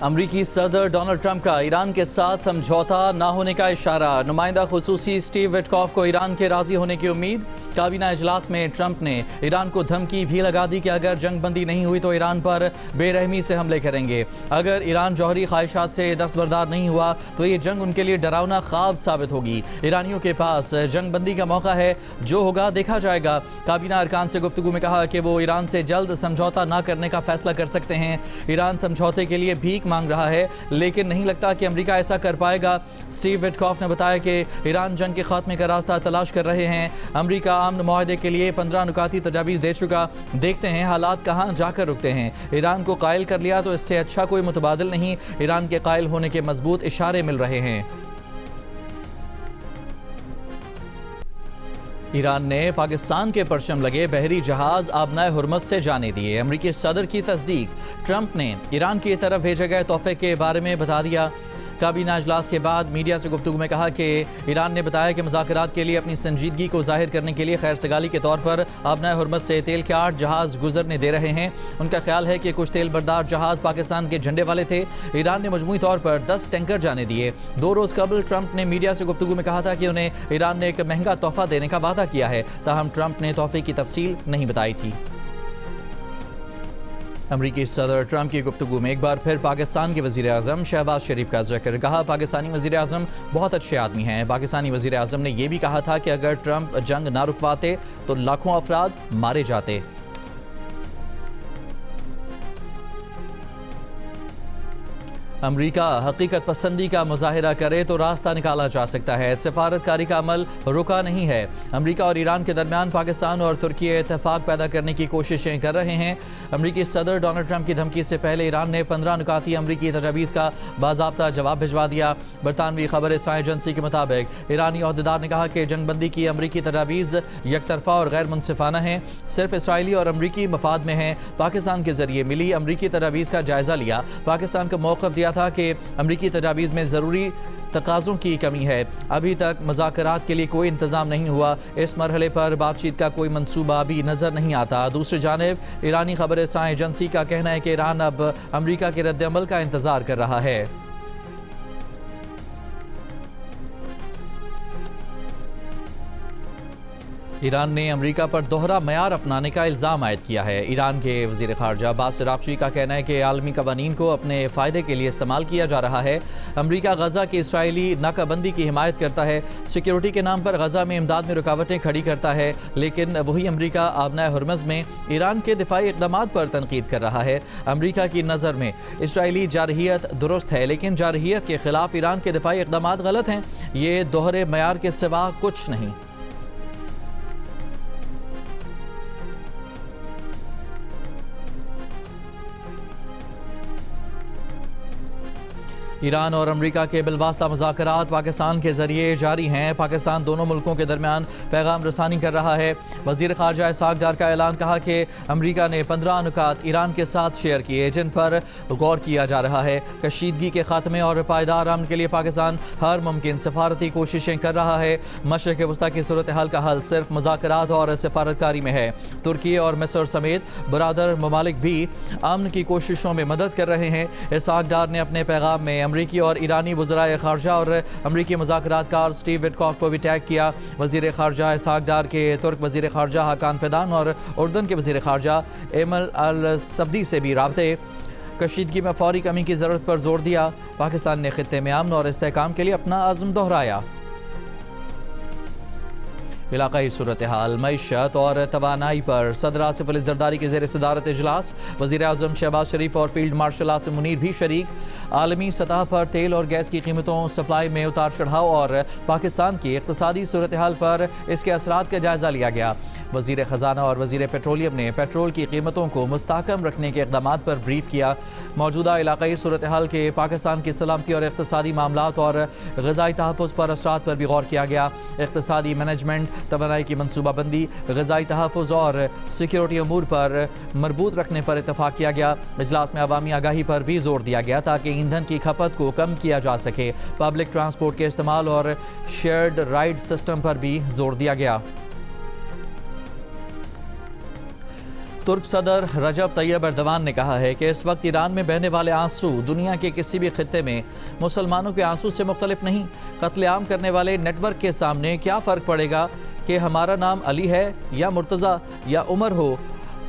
امریکی صدر Donald Trump کا ایران کے ساتھ سمجھوتا نہ ہونے کا اشارہ، نمائندہ خصوصی اسٹیو وٹکوف کو ایران کے راضی ہونے کی امید۔ کابینہ اجلاس میں ٹرمپ نے ایران کو دھمکی بھی لگا دی کہ اگر جنگ بندی نہیں ہوئی تو ایران پر بے رحمی سے حملے کریں گے۔ اگر ایران جوہری خواہشات سے دستبردار نہیں ہوا تو یہ جنگ ان کے لیے ڈراونا خواب ثابت ہوگی۔ ایرانیوں کے پاس جنگ بندی کا موقع ہے، جو ہوگا دیکھا جائے گا۔ کابینہ ارکان سے گفتگو میں کہا کہ وہ ایران سے جلد سمجھوتا نہ کرنے کا فیصلہ کر سکتے ہیں۔ ایران سمجھوتے کے لیے بھیک مانگ رہا ہے لیکن نہیں لگتا کہ امریکہ ایسا کر پائے گا۔ اسٹیو وٹکوف نے بتایا کہ ایران جنگ کے خاتمے کا راستہ تلاش کر رہے ہیں۔ امریکہ امن معاہدے کے لیے 15 نکاتی تجاویز دے چکا، دیکھتے ہیں حالات کہاں جا کر رکتے ہیں۔ ایران کو قائل کر لیا تو اس سے اچھا کوئی متبادل نہیں۔ ایران کے قائل ہونے کے مضبوط اشارے مل رہے ہیں۔ ایران نے پاکستان کے پرچم لگے بحری جہاز آبنائے ہرمز سے جانے دیے۔ امریکی صدر کی تصدیق، ٹرمپ نے ایران کی طرف بھیجے گئے تحفے کے بارے میں بتا دیا۔ کابینہ اجلاس کے بعد میڈیا سے گفتگو میں کہا کہ ایران نے بتایا کہ مذاکرات کے لیے اپنی سنجیدگی کو ظاہر کرنے کے لیے خیر سگالی کے طور پر آبنائے ہرمز سے تیل کے 8 جہاز گزرنے دے رہے ہیں۔ ان کا خیال ہے کہ کچھ تیل بردار جہاز پاکستان کے جھنڈے والے تھے۔ ایران نے مجموعی طور پر 10 ٹینکر جانے دیے۔ 2 روز قبل ٹرمپ نے میڈیا سے گفتگو میں کہا تھا کہ انہیں ایران نے ایک مہنگا تحفہ دینے کا وعدہ کیا ہے، تاہم ٹرمپ نے تحفے کی تفصیل نہیں بتائی تھی۔ امریکی صدر ٹرمپ کی گفتگو میں ایک بار پھر پاکستان کے وزیر اعظم شہباز شریف کا ذکر، کہا پاکستانی وزیر اعظم بہت اچھے آدمی ہیں۔ پاکستانی وزیر اعظم نے یہ بھی کہا تھا کہ اگر ٹرمپ جنگ نہ رکواتے تو لاکھوں افراد مارے جاتے۔ امریکہ حقیقت پسندی کا مظاہرہ کرے تو راستہ نکالا جا سکتا ہے، سفارتکاری کا عمل رکا نہیں ہے۔ امریکہ اور ایران کے درمیان پاکستان اور ترکی اتفاق پیدا کرنے کی کوششیں کر رہے ہیں۔ امریکی صدر ڈونلڈ ٹرمپ کی دھمکی سے پہلے ایران نے 15 نکاتی امریکی تجاویز کا باضابطہ جواب بھجوا دیا۔ برطانوی خبر رساں ایجنسی کے مطابق ایرانی عہدیدار نے کہا کہ جنگ بندی کی امریکی تجاویز یک طرفہ اور غیر منصفانہ ہیں، صرف اسرائیلی اور امریکی مفاد میں ہیں۔ پاکستان کے ذریعے ملی امریکی تجاویز کا جائزہ لیا۔ پاکستان کا موقف دیا تھا کہ امریکی تجاویز میں ضروری تقاضوں کی کمی ہے۔ ابھی تک مذاکرات کے لیے کوئی انتظام نہیں ہوا۔ اس مرحلے پر بات چیت کا کوئی منصوبہ بھی نظر نہیں آتا۔ دوسری جانب ایرانی خبر رساں ایجنسی کا کہنا ہے کہ ایران اب امریکہ کے رد عمل کا انتظار کر رہا ہے۔ ایران نے امریکہ پر دوہرا معیار اپنانے کا الزام عائد کیا ہے۔ ایران کے وزیر خارجہ عباس عراقچی کا کہنا ہے کہ عالمی قوانین کو اپنے فائدے کے لیے استعمال کیا جا رہا ہے۔ امریکہ غزہ کی اسرائیلی ناکہ بندی کی حمایت کرتا ہے، سیکیورٹی کے نام پر غزہ میں امداد میں رکاوٹیں کھڑی کرتا ہے، لیکن وہی امریکہ آبنائے ہرمز میں ایران کے دفاعی اقدامات پر تنقید کر رہا ہے۔ امریکہ کی نظر میں اسرائیلی جارحیت درست ہے، لیکن جارحیت کے خلاف ایران کے دفاعی اقدامات غلط ہیں۔ یہ دوہرے معیار کے سوا کچھ نہیں۔ ایران اور امریکہ کے بالواسطہ مذاکرات پاکستان کے ذریعے جاری ہیں۔ پاکستان دونوں ملکوں کے درمیان پیغام رسانی کر رہا ہے۔ وزیر خارجہ اسحاق ڈار کا اعلان، کہا کہ امریکہ نے 15 نکات ایران کے ساتھ شیئر کیے جن پر غور کیا جا رہا ہے۔ کشیدگی کے خاتمے اور پائیدار امن کے لیے پاکستان ہر ممکن سفارتی کوششیں کر رہا ہے۔ مشرق وسطیٰ کی صورتحال کا حل صرف مذاکرات اور سفارتکاری میں ہے۔ ترکی اور مصر سمیت برادر ممالک بھی امن کی کوششوں میں مدد کر رہے ہیں۔ اسحاق ڈار نے اپنے پیغام میں امریکی اور ایرانی وزرائے خارجہ اور امریکی مذاکرات کار اسٹیو وٹکوف کو بھی ٹیگ کیا۔ وزیر خارجہ اسحاق ڈار کے ترک وزیر خارجہ حاکان فیدان اور اردن کے وزیر خارجہ ایمن السبدی سے بھی رابطے۔ کشیدگی میں فوری کمی کی ضرورت پر زور دیا۔ پاکستان نے خطے میں امن اور استحکام کے لیے اپنا عزم دہرایا۔ علاقائی صورتحال، معیشت اور توانائی پر صدر آصف علی زرداری کی زیر صدارت اجلاس، وزیر اعظم شہباز شریف اور فیلڈ مارشل عاصم منیر بھی شریک۔ عالمی سطح پر تیل اور گیس کی قیمتوں، سپلائی میں اتار چڑھاؤ اور پاکستان کی اقتصادی صورتحال پر اس کے اثرات کا جائزہ لیا گیا۔ وزیر خزانہ اور وزیر پیٹرولیم نے پیٹرول کی قیمتوں کو مستحکم رکھنے کے اقدامات پر بریف کیا۔ موجودہ علاقائی صورتحال کے پاکستان کی سلامتی اور اقتصادی معاملات اور غذائی تحفظ پر اثرات پر بھی غور کیا گیا۔ اقتصادی مینجمنٹ، توانائی کی منصوبہ بندی، غذائی تحفظ اور سیکیورٹی امور پر مربوط رکھنے پر اتفاق کیا گیا۔ اجلاس میں عوامی آگاہی پر بھی زور دیا گیا تاکہ ایندھن کی کھپت کو کم کیا جا سکے۔ پبلک ٹرانسپورٹ کے استعمال اور شیئرڈ رائڈ سسٹم پر بھی زور دیا گیا۔ ترک صدر رجب طیب ایردوان نے کہا ہے کہ اس وقت ایران میں بہنے والے آنسو دنیا کے کسی بھی خطے میں مسلمانوں کے آنسو سے مختلف نہیں۔ قتل عام کرنے والے نیٹ ورک کے سامنے کیا فرق پڑے گا کہ ہمارا نام علی ہے یا مرتضیٰ یا عمر ہو،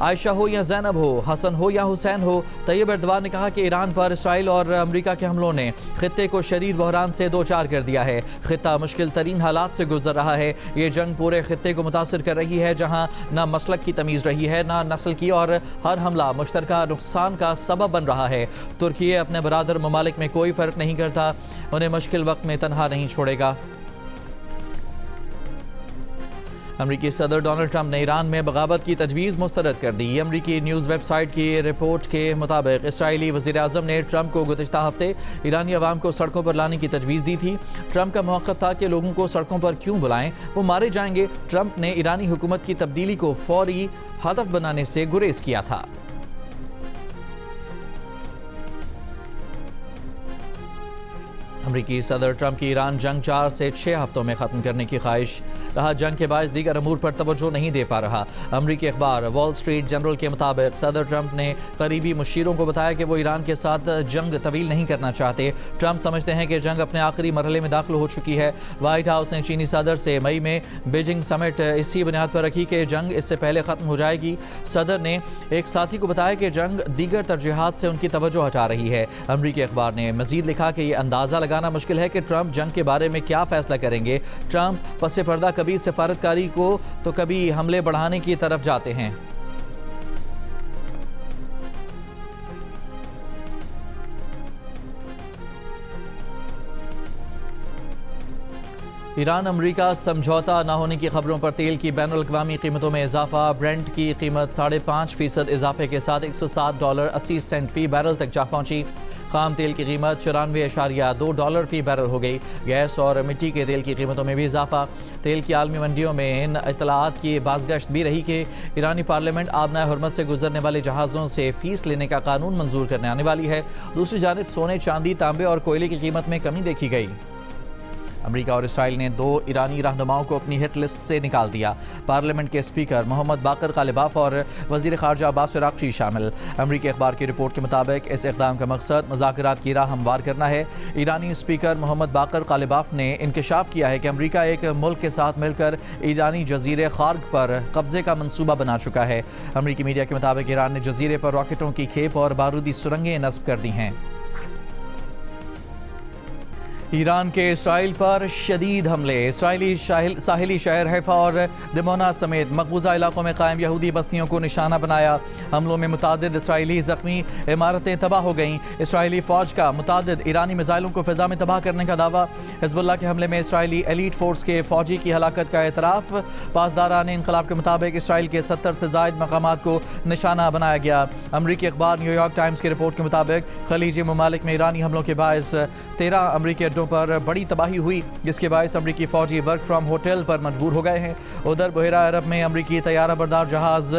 عائشہ ہو یا زینب ہو، حسن ہو یا حسین ہو۔ طیب ایردوان نے کہا کہ ایران پر اسرائیل اور امریکہ کے حملوں نے خطے کو شدید بحران سے دوچار کر دیا ہے۔ خطہ مشکل ترین حالات سے گزر رہا ہے۔ یہ جنگ پورے خطے کو متاثر کر رہی ہے، جہاں نہ مسلک کی تمیز رہی ہے نہ نسل کی، اور ہر حملہ مشترکہ نقصان کا سبب بن رہا ہے۔ ترکی اپنے برادر ممالک میں کوئی فرق نہیں کرتا، انہیں مشکل وقت میں تنہا نہیں چھوڑے گا۔ امریکی صدر ڈونلڈ ٹرمپ نے ایران میں بغاوت کی تجویز مسترد کر دی۔ امریکی نیوز ویب سائٹ کی رپورٹ کے مطابق اسرائیلی وزیر اعظم نے ٹرمپ کو گزشتہ ہفتے ایرانی عوام کو سڑکوں پر لانے کی تجویز دی تھی۔ ٹرمپ کا موقف تھا کہ لوگوں کو سڑکوں پر کیوں بلائیں، وہ مارے جائیں گے۔ ٹرمپ نے ایرانی حکومت کی تبدیلی کو فوری ہدف بنانے سے گریز کیا تھا۔ امریکی صدر ٹرمپ کی ایران جنگ 4 سے 6 ہفتوں میں ختم کرنے کی خواہش۔ کہا جنگ کے باعث دیگر امور پر توجہ نہیں دے پا رہا۔ امریکی اخبار وال اسٹریٹ جرنل کے مطابق صدر ٹرمپ نے قریبی مشیروں کو بتایا کہ وہ ایران کے ساتھ جنگ طویل نہیں کرنا چاہتے۔ ٹرمپ سمجھتے ہیں کہ جنگ اپنے آخری مرحلے میں داخل ہو چکی ہے۔ وائٹ ہاؤس نے چینی صدر سے مئی میں بیجنگ سمٹ اسی بنیاد پر رکھی کہ جنگ اس سے پہلے ختم ہو جائے گی۔ صدر نے ایک ساتھی کو بتایا کہ جنگ دیگر ترجیحات سے ان کی توجہ ہٹا رہی ہے۔ امریکی اخبار نے مزید لکھا کہ یہ اندازہ لگانا مشکل ہے کہ ٹرمپ جنگ کے بارے میں کیا فیصلہ کریں گے۔ ٹرمپ پس پردہ کبھی سفارتکاری کو تو کبھی حملے بڑھانے کی طرف جاتے ہیں۔ ایران امریکہ سمجھوتا نہ ہونے کی خبروں پر تیل کی بین الاقوامی قیمتوں میں اضافہ۔ برنٹ کی قیمت 5.5% اضافے کے ساتھ $107.80 فی بیرل تک جا پہنچی۔ خام تیل کی قیمت $94.2 فی بیرل ہو گئی۔ گیس اور مٹی کے تیل کی قیمتوں میں بھی اضافہ۔ تیل کی عالمی منڈیوں میں ان اطلاعات کی بازگشت بھی رہی کہ ایرانی پارلیمنٹ آبنائے حرمت سے گزرنے والے جہازوں سے فیس لینے کا قانون منظور کرنے آنے والی ہے۔ دوسری جانب سونے، چاندی، تانبے اور کوئلے کی قیمت میں کمی دیکھی گئی۔ امریکہ اور اسرائیل نے 2 ایرانی رہنماؤں کو اپنی ہٹ لسٹ سے نکال دیا۔ پارلیمنٹ کے اسپیکر محمد باقر قالباف اور وزیر خارجہ عباس عراقچی شامل۔ امریکی اخبار کی رپورٹ کے مطابق اس اقدام کا مقصد مذاکرات کی راہ ہموار کرنا ہے۔ ایرانی اسپیکر محمد باقر قالباف نے انکشاف کیا ہے کہ امریکہ ایک ملک کے ساتھ مل کر ایرانی جزیرے خارگ پر قبضے کا منصوبہ بنا چکا ہے۔ امریکی میڈیا کے مطابق ایران نے جزیرے پر راکٹوں کی کھیپ اور بارودی سرنگیں نصب کر دی ہیں۔ ایران کے اسرائیل پر شدید حملے۔ اسرائیلی ساحلی شہر حیفا اور دمونا سمیت مقبوضہ علاقوں میں قائم یہودی بستیوں کو نشانہ بنایا۔ حملوں میں متعدد اسرائیلی زخمی، عمارتیں تباہ ہو گئیں۔ اسرائیلی فوج کا متعدد ایرانی میزائلوں کو فضا میں تباہ کرنے کا دعویٰ۔ حزب اللہ کے حملے میں اسرائیلی ایلیٹ فورس کے فوجی کی ہلاکت کا اعتراف۔ پاسداران انقلاب کے مطابق اسرائیل کے 70 سے زائد مقامات کو نشانہ بنایا گیا۔ امریکی اخبار نیو یارک ٹائمز کی رپورٹ کے مطابق خلیجی ممالک میں ایرانی حملوں کے باعث 13 امریکی اڈوں پر بڑی تباہی ہوئی، جس کے باعث امریکی فوجی ورک فرام ہوٹل پر مجبور ہو گئے ہیں۔ ادھر بحیرہ عرب میں امریکی طیارہ بردار جہاز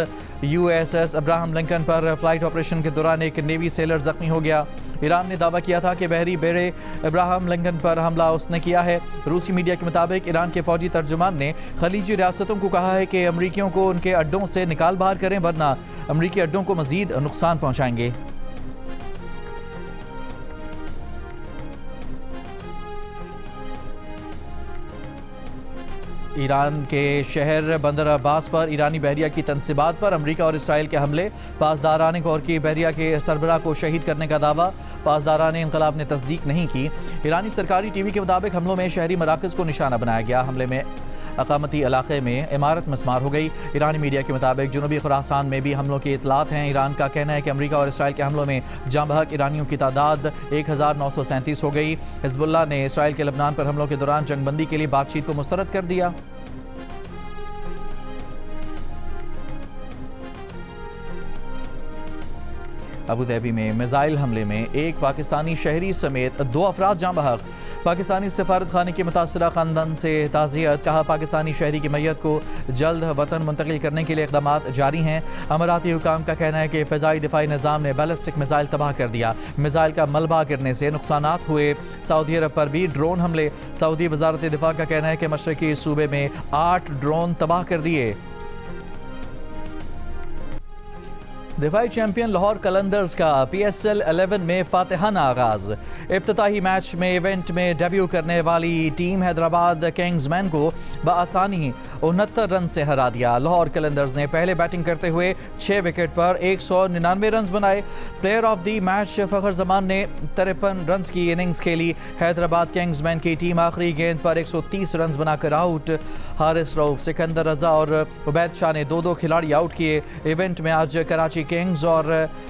USS ابراہم لنکن پر فلائٹ آپریشن کے دوران ایک نیوی سیلر زخمی ہو گیا۔ ایران نے دعویٰ کیا تھا کہ بحری بیڑے ابراہم لنکن پر حملہ اس نے کیا ہے۔ روسی میڈیا کے مطابق ایران کے فوجی ترجمان نے خلیجی ریاستوں کو کہا ہے کہ امریکیوں کو ان کے اڈوں سے نکال باہر کریں، ورنہ امریکی اڈوں کو مزید نقصان پہنچائیں گے۔ ایران کے شہر بندر عباس پر ایرانی بحریہ کی تنصیبات پر امریکہ اور اسرائیل کے حملے۔ پاسداران کور کی بحریہ کے سربراہ کو شہید کرنے کا دعویٰ۔ پاسداران انقلاب نے تصدیق نہیں کی۔ ایرانی سرکاری ٹی وی کے مطابق حملوں میں شہری مراکز کو نشانہ بنایا گیا۔ حملے میں اقامتی علاقے میں عمارت مسمار ہو گئی۔ ایرانی میڈیا کے مطابق جنوبی خراسان میں بھی حملوں کی اطلاعات ہیں۔ ایران کا کہنا ہے کہ امریکہ اور اسرائیل کے حملوں میں جاں بحق ایرانیوں کی تعداد 1937 ہو گئی۔ حزب اللہ نے اسرائیل کے لبنان پر حملوں کے دوران جنگ بندی کے لیے بات چیت کو مسترد کر دیا۔ ابوظہبی میں میزائل حملے میں ایک پاکستانی شہری سمیت 2 افراد جاں بحق۔ پاکستانی سفارت خانے کے متاثرہ خاندان سے تعزیت۔ کہا پاکستانی شہری کی میت کو جلد وطن منتقل کرنے کے لیے اقدامات جاری ہیں۔ اماراتی حکام کا کہنا ہے کہ فضائی دفاعی نظام نے بیلسٹک میزائل تباہ کر دیا۔ میزائل کا ملبہ گرنے سے نقصانات ہوئے۔ سعودی عرب پر بھی ڈرون حملے۔ سعودی وزارت دفاع کا کہنا ہے کہ مشرقی صوبے میں 8 ڈرون تباہ کر دیے۔ دفاعی چیمپئن لاہور قلندرز کا PSL 11 میں فاتحانہ آغاز۔ افتتاحی میچ میں ایونٹ میں ڈیبیو کرنے والی ٹیم حیدرآباد کنگز مین کو بآسانی 69 رن سے ہرا دیا۔ لاہور قلندرز نے پہلے بیٹنگ کرتے ہوئے 6 وکٹ پر 199 رنز بنائے۔ پلیئر آف دی میچ فخر زمان نے 53 رنز کی اننگز کھیلی۔ حیدرآباد کنگز مین کی ٹیم آخری گیند پر 130 رنز بنا کر آؤٹ۔ حارث رؤف، سکندر رضا اور عبید شاہ نے 2 کھلاڑی آؤٹ کیے۔ ایونٹ میں آج کراچی کنگز اور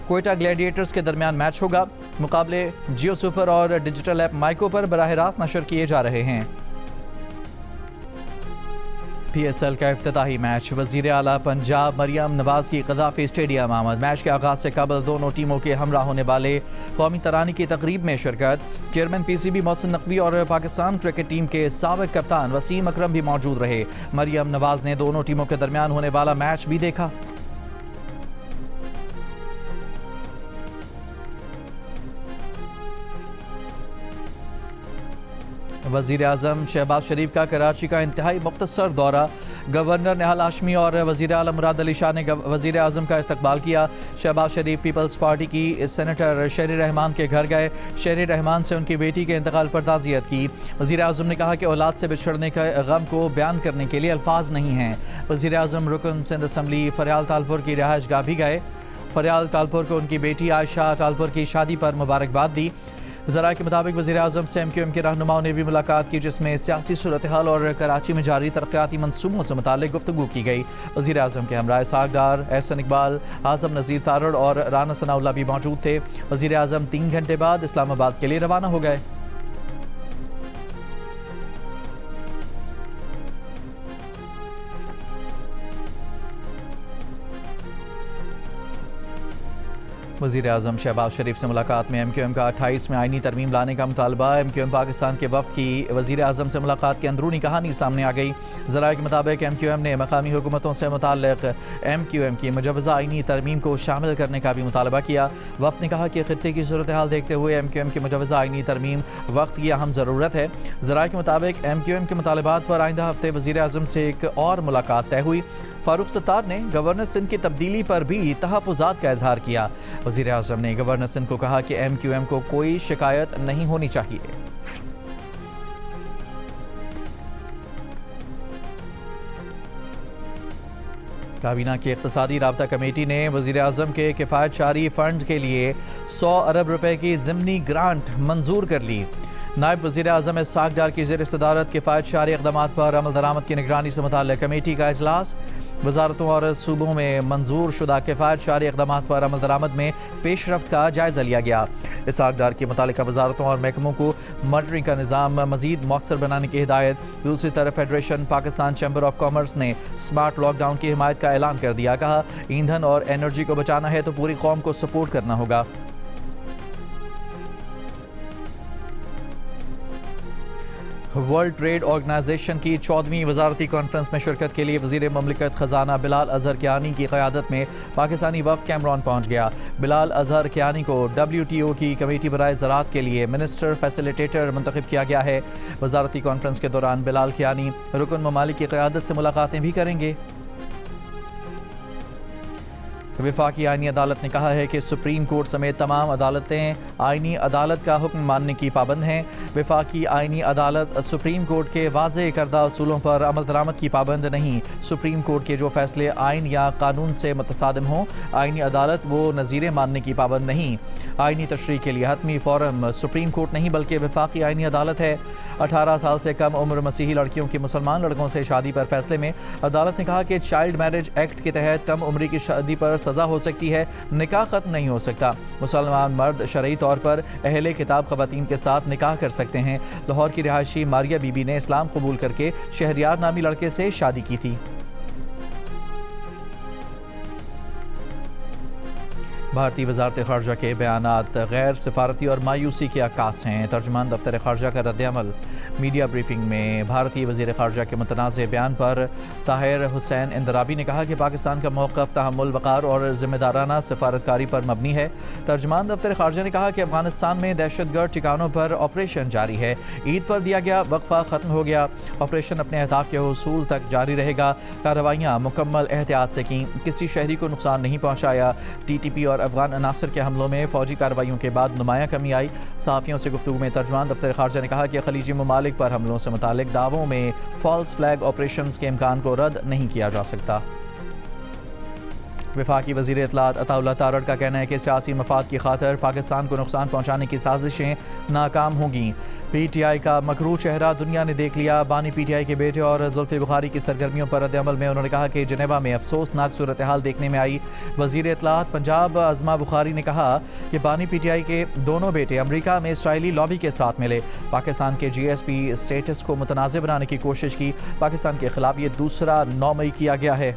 کوئٹہ گلیڈیٹرز کے درمیان میچ ہوگا۔ مقابلے جیو سپر اور ڈیجیٹل ایپ مائیکو پر براہ راست نشر کیے جا رہے ہیں۔ PSL کا افتتاحی میچ وزیر اعلیٰ پنجاب مریم نواز کی قذافی اسٹیڈیم آمد۔ میچ کے آغاز سے قبل دونوں ٹیموں کے ہمراہ ہونے والے قومی ترانے کی تقریب میں شرکت۔ چیئرمین PCB محسن نقوی اور پاکستان کرکٹ ٹیم کے سابق کپتان وسیم اکرم بھی موجود رہے۔ مریم نواز نے دونوں ٹیموں کے درمیان ہونے والا میچ بھی دیکھا۔ وزیر اعظم شہباز شریف کا کراچی کا انتہائی مختصر دورہ۔ گورنر نہال ہاشمی اور وزیر اعلیٰ مراد علی شاہ نے وزیر اعظم کا استقبال کیا۔ شہباز شریف پیپلز پارٹی کی سینیٹر شہری رحمان کے گھر گئے۔ شہری رحمان سے ان کی بیٹی کے انتقال پر تعزیت کی۔ وزیر اعظم نے کہا کہ اولاد سے بچھڑنے کے غم کو بیان کرنے کے لیے الفاظ نہیں ہیں۔ وزیر اعظم رکن سندھ اسمبلی فریال تالپور کی رہائش گاہ بھی گئے۔ فریال تالپور کو ان کی بیٹی عائشہ تالپور کی شادی پر مبارکباد دی۔ ذرائع کے مطابق وزیر اعظم سے MQM کے رہنماؤں نے بھی ملاقات کی، جس میں سیاسی صورتحال اور کراچی میں جاری ترقیاتی منصوبوں سے متعلق گفتگو کی گئی۔ وزیر اعظم کے ہمراہ اسحاق ڈار، احسن اقبال، اعظم نذیر تارڑ اور رانا ثناء اللہ بھی موجود تھے۔ وزیر اعظم 3 گھنٹے بعد اسلام آباد کے لیے روانہ ہو گئے۔ وزیر اعظم شہباز شریف سے ملاقات میں MQM کا 28 میں آئینی ترمیم لانے کا مطالبہ۔ MQM پاکستان کے وفد کی وزیر اعظم سے ملاقات کی اندرونی کہانی سامنے آ گئی۔ ذرائع کے مطابق MQM نے مقامی حکومتوں سے متعلق MQM کی مجوزہ آئینی ترمیم کو شامل کرنے کا بھی مطالبہ کیا۔ وفد نے کہا کہ خطے کی صورتحال دیکھتے ہوئے MQM کی مجوزہ آئینی ترمیم وقت کی اہم ضرورت ہے۔ ذرائع کے مطابق MQM کے مطالبات پر آئندہ ہفتے وزیر اعظم سے ایک اور ملاقات طے ہوئی۔ فاروق ستار نے گورنر سندھ کی تبدیلی پر بھی تحفظات کا اظہار کیا۔ وزیر اعظم نے گورنر سندھ کو کہا کہ MQM کو کوئی شکایت نہیں ہونی چاہیے۔ کابینہ کی اقتصادی رابطہ کمیٹی نے وزیر اعظم کے کفایت شعاری فنڈ کے لیے 100 ارب روپے کی ضمنی گرانٹ منظور کر لی۔ نائب وزیر اعظم اسحاق ڈار کی زیر صدارت کفایت شعاری اقدامات پر عمل درآمد کی نگرانی سے متعلق کمیٹی کا اجلاس۔ وزارتوں اور صوبوں میں منظور شدہ کفایت شعاری اقدامات پر عمل درآمد میں پیش رفت کا جائزہ لیا گیا۔ اسحاق ڈار کی متعلقہ وزارتوں اور محکموں کو مانیٹرنگ کا نظام مزید مؤثر بنانے کی ہدایت۔ دوسری طرف federation Pakistan chamber of commerce نے سمارٹ لاک ڈاؤن کی حمایت کا اعلان کر دیا۔ کہا ایندھن اور انرجی کو بچانا ہے تو پوری قوم کو سپورٹ کرنا ہوگا۔ ورلڈ ٹریڈ آرگنائزیشن کی 14ویں وزارتی کانفرنس میں شرکت کے لیے وزیر مملکت خزانہ بلال اظہر کیانی کی قیادت میں پاکستانی وفد کیمرون پہنچ گیا۔ بلال اظہر کیانی کو WTO کی کمیٹی برائے زراعت کے لیے منسٹر فیسیلیٹیٹر منتخب کیا گیا ہے۔ وزارتی کانفرنس کے دوران بلال کیانی رکن ممالک کی قیادت سے ملاقاتیں بھی کریں گے۔ وفاقی آئینی عدالت نے کہا ہے کہ سپریم کورٹ سمیت تمام عدالتیں آئینی عدالت کا حکم ماننے کی پابند ہیں۔ وفاقی آئینی عدالت سپریم کورٹ کے واضح کردہ اصولوں پر عمل درآمد کی پابند نہیں۔ سپریم کورٹ کے جو فیصلے آئین یا قانون سے متصادم ہوں، آئینی عدالت وہ نظیریں ماننے کی پابند نہیں۔ آئینی تشریح کے لیے حتمی فورم سپریم کورٹ نہیں بلکہ وفاقی آئینی عدالت ہے۔ 18 سال سے کم عمر مسیحی لڑکیوں کی مسلمان لڑکوں سے شادی پر فیصلے میں عدالت نے کہا کہ چائلڈ میرج ایکٹ کے تحت کم عمری کی شادی پر سزا ہو سکتی ہے، نکاح ختم نہیں ہو سکتا۔ مسلمان مرد شرعی طور پر اہل کتاب خواتین کے ساتھ نکاح کر سکتے ہیں۔ لاہور کی رہائشی ماریہ بی بی نے اسلام قبول کر کے شہریار نامی لڑکے سے شادی کی تھی۔ بھارتی وزارت خارجہ کے بیانات غیر سفارتی اور مایوسی کے عکاس ہیں۔ ترجمان دفتر خارجہ کا رد عمل۔ میڈیا بریفنگ میں بھارتی وزیر خارجہ کے متنازع بیان پر طاہر حسین اندرابی نے کہا کہ پاکستان کا موقف تحمل، وقار اور ذمہ دارانہ سفارتکاری پر مبنی ہے۔ ترجمان دفتر خارجہ نے کہا کہ افغانستان میں دہشت گرد ٹھکانوں پر آپریشن جاری ہے۔ عید پر دیا گیا وقفہ ختم ہو گیا۔ آپریشن اپنے اہداف کے حصول تک جاری رہے گا۔ کارروائیاں مکمل احتیاط سے کیں، کسی شہری کو نقصان نہیں پہنچایا۔ ٹی ٹی پی اور افغان عناصر کے حملوں میں فوجی کارروائیوں کے بعد نمایاں کمی آئی۔ صحافیوں سے گفتگو میں ترجمان دفتر خارجہ نے کہا کہ خلیجی ممالک پر حملوں سے متعلق دعووں میں فالس فلیگ آپریشنز کے امکان کو رد نہیں کیا جا سکتا۔ وفاقی وزیر اطلاعات عطا اللہ تارڑ کا کہنا ہے کہ سیاسی مفاد کی خاطر پاکستان کو نقصان پہنچانے کی سازشیں ناکام ہوں گی۔ پی ٹی آئی کا مکروہ چہرہ دنیا نے دیکھ لیا۔ بانی پی ٹی آئی کے بیٹے اور زلفی بخاری کی سرگرمیوں پر رد عمل میں انہوں نے کہا کہ جنیوا میں افسوسناک صورتحال دیکھنے میں آئی۔ وزیر اطلاعات پنجاب عظمہ بخاری نے کہا کہ بانی پی ٹی آئی کے دونوں بیٹے امریکہ میں اسرائیلی لابی کے ساتھ ملے، پاکستان کے جی ایس پی اسٹیٹس کو متنازع بنانے کی کوشش کی۔ پاکستان کے خلاف یہ دوسرا 9 مئی کیا گیا ہے۔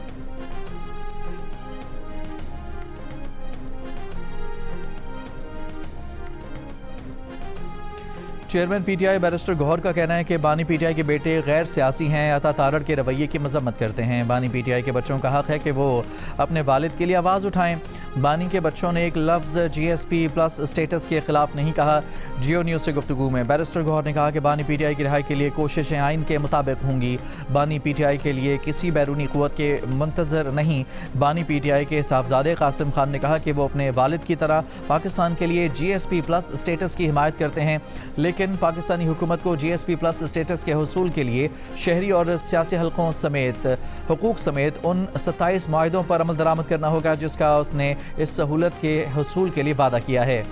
Chairman P T I barrister Gohar کا کہنا ہے کہ بانی پی ٹی آئی کے بیٹے غیر سیاسی ہیں، عطا تارڑ کے رویے کی مذمت کرتے ہیں۔ بانی پی ٹی آئی کے بچوں کا حق ہے کہ وہ اپنے والد کے لیے آواز اٹھائیں۔ بانی کے بچوں نے ایک لفظ جی ایس پی پلس اسٹیٹس کے خلاف نہیں کہا۔ جیو نیوز سے گفتگو میں بیرسٹر گوہر نے کہا کہ بانی پی ٹی آئی کی رہائی کے لیے کوششیں آئین کے مطابق ہوں گی۔ بانی پی ٹی آئی کے لیے کسی بیرونی قوت کے منتظر نہیں۔ بانی پی ٹی آئی کے صاحبزادے قاسم خان نے کہا کہ وہ اپنے والد کی طرح پاکستان کے لیے جی ایس پی پلس اسٹیٹس کی حمایت کرتے ہیں، لیکن پاکستانی حکومت کو جی ایس پی پلس اسٹیٹس کے حصول کے لیے شہری اور سیاسی حلقوں سمیت حقوق سمیت ان 27 معاہدوں پر عمل درآمد کرنا ہوگا جس کا اس نے اس سہولت کے حصول کے لیے وعدہ کیا ہے۔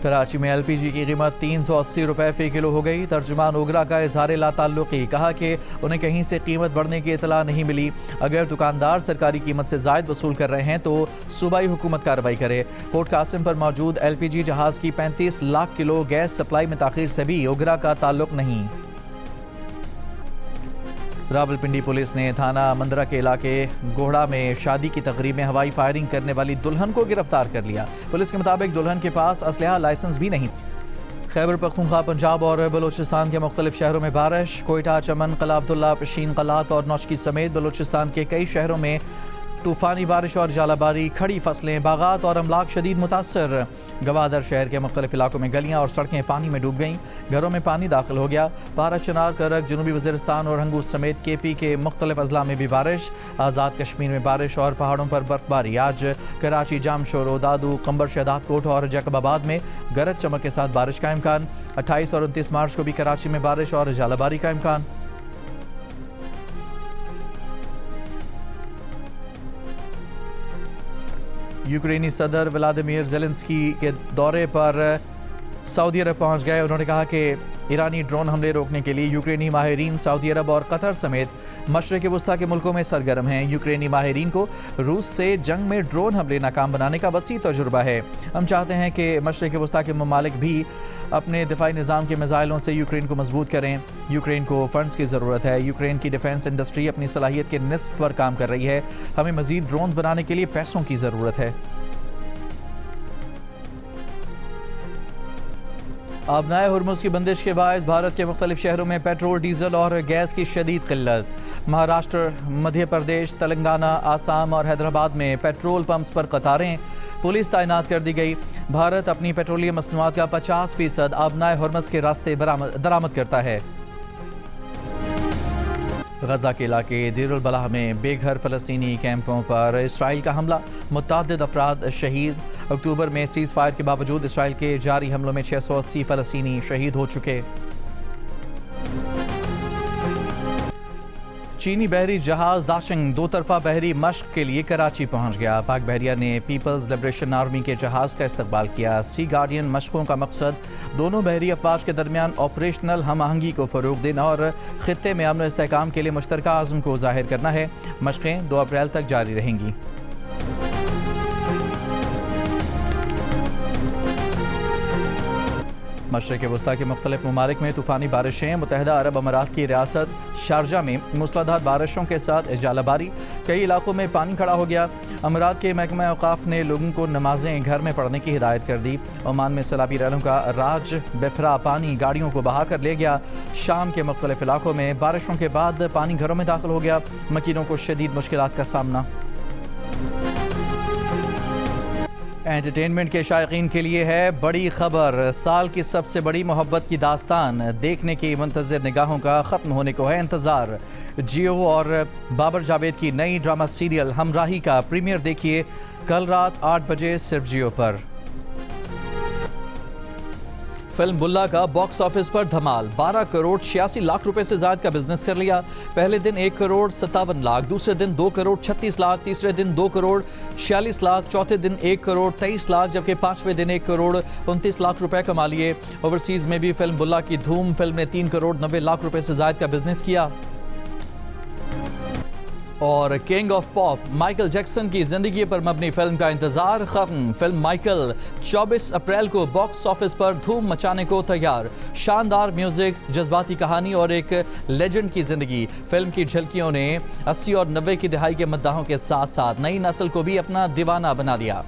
کراچی میں ایل پی جی کی قیمت 380 روپے فی کلو ہو گئی۔ ترجمان اوگرا کا اظہار لا تعلقی، کہا کہ انہیں کہیں سے قیمت بڑھنے کی اطلاع نہیں ملی۔ اگر دکاندار سرکاری قیمت سے زائد وصول کر رہے ہیں تو صوبائی حکومت کارروائی کرے۔ پورٹ قاسم پر موجود ایل پی جی جہاز کی 35 لاکھ کلو گیس سپلائی میں تاخیر سے بھی اوگرا کا تعلق نہیں۔ راولپنڈی پولیس نے تھانہ مندرہ کے علاقے گوڑا میں شادی کی تقریب میں ہوائی فائرنگ کرنے والی دلہن کو گرفتار کر لیا۔ پولیس کے مطابق دلہن کے پاس اسلحہ لائسنس بھی نہیں۔ خیبر پختونخوا، پنجاب اور بلوچستان کے مختلف شہروں میں بارش۔ کوئٹہ، چمن، قلعہ عبداللہ، پشین قلات اور نوشکی سمیت بلوچستان کے کئی شہروں میں طوفانی بارش اور ژالہ باری، کھڑی فصلیں، باغات اور املاک شدید متاثر۔ گوادر شہر کے مختلف علاقوں میں گلیاں اور سڑکیں پانی میں ڈوب گئیں، گھروں میں پانی داخل ہو گیا۔ پارا، چنار، کرک، جنوبی وزیرستان اور ہنگوس سمیت کے پی کے مختلف اضلاع میں بھی بارش۔ آزاد کشمیر میں بارش اور پہاڑوں پر برف باری۔ آج کراچی، جامشورو، دادو، قمبر، شہداد کوٹ اور جیکب آباد میں گرج چمک کے ساتھ بارش کا امکان۔ 28 اور 29 مارچ کو بھی کراچی میں بارش اور ژالہ باری کا امکان۔ یوکرینی صدر ولادیمیر زیلنسکی کے دورے پر سعودی عرب پہنچ گئے۔ انہوں نے کہا کہ ایرانی ڈرون حملے روکنے کے لیے یوکرینی ماہرین سعودی عرب اور قطر سمیت مشرق وسطیٰ کے ملکوں میں سرگرم ہیں۔ یوکرینی ماہرین کو روس سے جنگ میں ڈرون حملے ناکام بنانے کا وسیع تجربہ ہے۔ ہم چاہتے ہیں کہ مشرق وسطیٰ کے ممالک بھی اپنے دفاعی نظام کے میزائلوں سے یوکرین کو مضبوط کریں۔ یوکرین کو فنڈز کی ضرورت ہے۔ یوکرین کی ڈیفنس انڈسٹری اپنی صلاحیت کے نصف پر کام کر رہی ہے۔ ہمیں مزید ڈرونز بنانے کے لیے پیسوں کی ضرورت ہے۔ آبنائے ہرمز کی بندش کے باعث بھارت کے مختلف شہروں میں پیٹرول، ڈیزل اور گیس کی شدید قلت۔ مہاراشٹر، مدھیہ پردیش، تلنگانہ، آسام اور حیدرآباد میں پیٹرول پمپس پر قطاریں۔ پولیس تعینات کر دی گئی۔ بھارت اپنی پیٹرولیم مصنوعات کا 50% آبنائے ہرمز کے راستے درآمد کرتا ہے۔ غزہ کے علاقے دیر البلح میں بے گھر فلسطینی کیمپوں پر اسرائیل کا حملہ، متعدد افراد شہید۔ اکتوبر میں سیز فائر کے باوجود اسرائیل کے جاری حملوں میں 680 فلسطینی شہید ہو چکے۔ چینی بحری جہاز داشنگ دو طرفہ بحری مشق کے لیے کراچی پہنچ گیا۔ پاک بحریہ نے پیپلز لبریشن آرمی کے جہاز کا استقبال کیا۔ سی گارڈین مشقوں کا مقصد دونوں بحری افواج کے درمیان آپریشنل ہم آہنگی کو فروغ دینا اور خطے میں امن و استحکام کے لیے مشترکہ عزم کو ظاہر کرنا ہے۔ مشقیں 2 اپریل تک جاری رہیں گی۔ مشرق وسطی کے مختلف ممالک میں طوفانی بارشیں، متحدہ عرب امارات کی ریاست شارجہ میں موسلادھار بارشوں کے ساتھ ژالہ باری، کئی علاقوں میں پانی کھڑا ہو گیا۔ امارات کے محکمہ اوقاف نے لوگوں کو نمازیں گھر میں پڑھنے کی ہدایت کر دی۔ عمان میں سیلابی ریلوں کا راج، بپھرا پانی گاڑیوں کو بہا کر لے گیا۔ شام کے مختلف علاقوں میں بارشوں کے بعد پانی گھروں میں داخل ہو گیا، مکینوں کو شدید مشکلات کا سامنا۔ انٹرٹینمنٹ کے شائقین کے لیے ہے بڑی خبر، سال کی سب سے بڑی محبت کی داستان دیکھنے کی منتظر نگاہوں کا ختم ہونے کو ہے انتظار۔ جیو اور بابر جاوید کی نئی ڈرامہ سیریل ہمراہی کا پریمیئر دیکھیے کل رات 8 بجے صرف جیو پر۔ فلم بلا کا باکس آفس پر دھمال، 12 کروڑ 86 لاکھ روپے سے زائد کا بزنس کر لیا۔ پہلے دن 1 کروڑ 57 لاکھ، دوسرے دن 2 کروڑ 36 لاکھ، تیسرے دن 2 کروڑ 46 لاکھ، چوتھے دن 1 کروڑ 23 لاکھ، جبکہ پانچویں دن 1 کروڑ 29 لاکھ روپے کما لیے۔ اوورسیز میں بھی فلم بلا کی دھوم، فلم نے 3 کروڑ 90 لاکھ روپے سے زائد کا بزنس کیا۔ اور king of pop Michael Jackson کی زندگی پر مبنی فلم کا انتظار ختم۔ فلم مائیکل 24 اپریل کو باکس آفس پر دھوم مچانے کو تیار۔ شاندار میوزک، جذباتی کہانی اور ایک لیجنڈ کی زندگی، فلم کی جھلکیوں نے 80 اور 90 کی دہائی کے مداحوں کے ساتھ ساتھ نئی نسل کو بھی اپنا دیوانہ بنا دیا۔